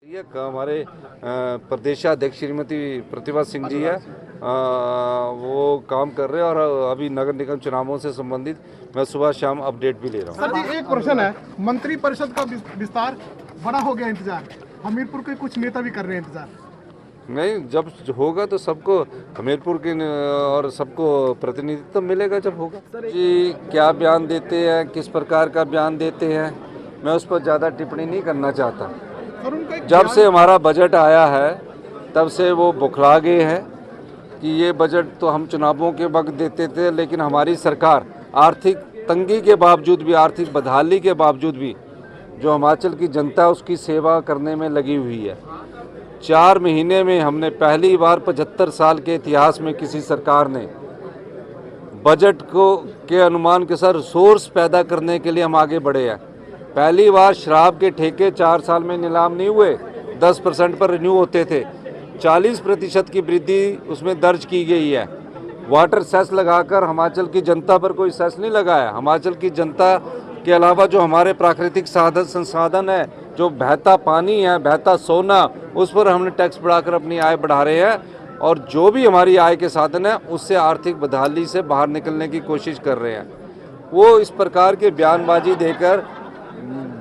ये हमारे प्रदेशाध्यक्ष श्रीमती प्रतिभा सिंह जी है, वो काम कर रहे हैं और अभी नगर निगम चुनावों से संबंधित मैं सुबह शाम अपडेट भी ले रहा हूँ। सर जी, एक प्रश्न है, मंत्री परिषद का विस्तार बड़ा हो गया, इंतजार हमीरपुर के कुछ नेता भी कर रहे हैं इंतजार। नहीं, जब होगा तो सबको हमीरपुर के और सबको प्रतिनिधित्व मिलेगा जब होगा। जी क्या बयान देते हैं, किस प्रकार का बयान देते हैं, मैं उस पर ज़्यादा टिप्पणी नहीं करना चाहता। जब से हमारा बजट आया है तब से वो बुखला गए हैं कि ये बजट तो हम चुनावों के वक्त देते थे, लेकिन हमारी सरकार आर्थिक तंगी के बावजूद भी, आर्थिक बदहाली के बावजूद भी जो हिमाचल की जनता है उसकी सेवा करने में लगी हुई है। 4 महीने में हमने पहली बार 75 साल के इतिहास में किसी सरकार ने बजट को के अनुमान के साथ सोर्स पैदा करने के लिए हम आगे बढ़े हैं। पहली बार शराब के ठेके 4 साल में नीलाम नहीं हुए, 10% पर रिन्यू होते थे, 40% की वृद्धि उसमें दर्ज की गई है। वाटर सेस लगाकर हिमाचल की जनता पर कोई सेस नहीं लगाया। हिमाचल की जनता के अलावा जो हमारे प्राकृतिक संसाधन है, जो बहता पानी है, बहता सोना, उस पर हमने टैक्स बढ़ाकर अपनी आय बढ़ा रहे हैं और जो भी हमारी आय के साधन है उससे आर्थिक बदहाली से बाहर निकलने की कोशिश कर रहे हैं। वो इस प्रकार के बयानबाजी देकर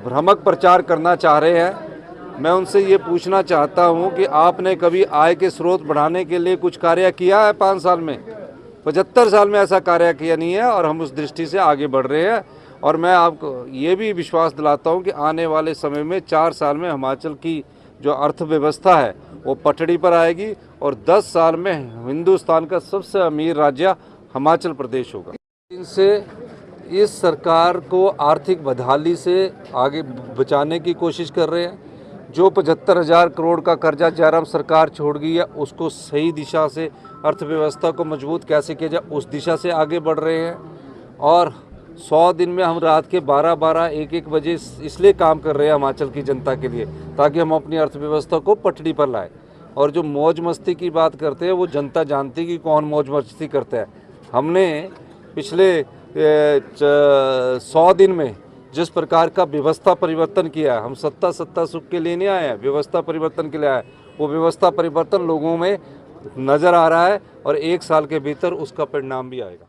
भ्रामक प्रचार करना चाह रहे हैं। मैं उनसे ये पूछना चाहता हूँ कि आपने कभी आय के स्रोत बढ़ाने के लिए कुछ कार्य किया है 5 साल में? 75 साल में ऐसा कार्य किया नहीं है और हम उस दृष्टि से आगे बढ़ रहे हैं। और मैं आपको ये भी विश्वास दिलाता हूँ कि आने वाले समय में 4 साल में हिमाचल की जो अर्थव्यवस्था है वो पटड़ी पर आएगी और 10 साल में हिंदुस्तान का सबसे अमीर राज्य हिमाचल प्रदेश होगा। इनसे इस सरकार को आर्थिक बदहाली से आगे बचाने की कोशिश कर रहे हैं। जो 75,000 करोड़ का कर्जा जयराम सरकार छोड़ गई है उसको सही दिशा से, अर्थव्यवस्था को मजबूत कैसे किया जाए उस दिशा से आगे बढ़ रहे हैं। और 100 दिन में हम रात के 12-12, 1-1 बजे इसलिए काम कर रहे हैं हिमाचल की जनता के लिए, ताकि हम अपनी अर्थव्यवस्था को पटड़ी पर लाएं। और जो मौज मस्ती की बात करते हैं वो जनता जानती है कि कौन मौज मस्ती करता है। हमने पिछले 100 दिन में जिस प्रकार का व्यवस्था परिवर्तन किया है, हम सत्ता सुख के लिए नहीं आए हैं, व्यवस्था परिवर्तन के लिए आए। वो व्यवस्था परिवर्तन लोगों में नज़र आ रहा है और 1 साल के भीतर उसका परिणाम भी आएगा।